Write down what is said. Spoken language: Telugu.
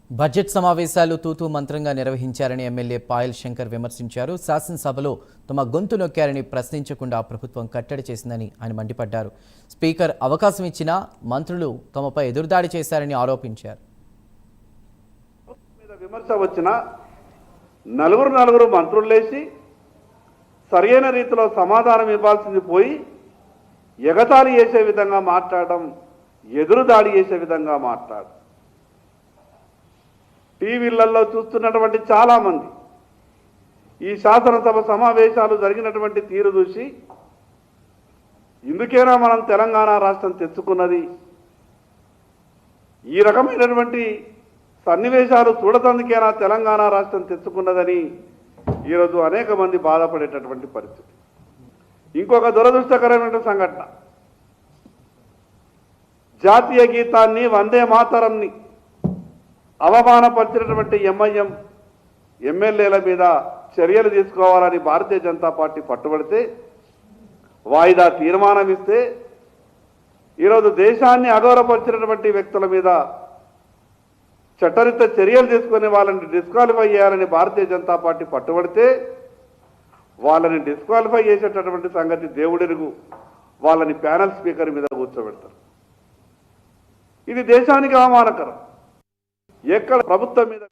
బడ్జెట్ సమావేశాలు తూతూ మంత్రంగా నిర్వహించారని ఎమ్మెల్యే పాయల్ శంకర్ విమర్శించారు. శాసనసభలో తమ గొంతు నొక్కారని ప్రశ్నించకుండా ప్రభుత్వం కట్టడి చేసిందని ఆయన మండిపడ్డారు. స్పీకర్ అవకాశం ఇచ్చినా మంత్రులు తమపై ఎదురుదాడి చేశారని ఆరోపించారు. విమర్శ వచ్చిన నలుగురు మంత్రులు లేచి సరైన రీతిలో సమాధానం ఇవ్వాల్సింది పోయి ఎగతాళి చేసే విధంగా మాట్లాడడం, ఎదురుదాడి చేసే విధంగా మాట్లాడడం. టీవీలలో చూస్తున్నటువంటి చాలామంది ఈ శాసనసభ సమావేశాలు జరిగినటువంటి తీరు చూసి ఇందుకేనా మనం తెలంగాణ రాష్ట్రం తెచ్చుకున్నది, ఈ రకమైనటువంటి సన్నివేశాలు చూడటానికేనా తెలంగాణ రాష్ట్రం తెచ్చుకున్నదని ఈరోజు అనేక మంది బాధపడేటటువంటి పరిస్థితి. ఇంకొక దురదృష్టకరమైన సంఘటన, జాతీయ గీతాన్ని వందే మాతరంని అవమానపరిచినటువంటి ఎంఐఎం ఎమ్మెల్యేల మీద చర్యలు తీసుకోవాలని భారతీయ జనతా పార్టీ పట్టుబడితే వాయిదా తీర్మానం ఇస్తే ఈరోజు దేశాన్ని అగౌరవపరిచినటువంటి వ్యక్తుల మీద చట్టరీత్యా చర్యలు తీసుకుని వాళ్ళని డిస్క్వాలిఫై చేయాలని భారతీయ జనతా పార్టీ పట్టుబడితే వాళ్ళని డిస్క్వాలిఫై చేసేటటువంటి సంగతి దేవుడెరుగు. వాళ్ళని ప్యానెల్ స్పీకర్ మీద కూర్చోబెడతారు. ఇది దేశానికి అవమానకరం. ఎక్కడ ప్రభుత్వం మీద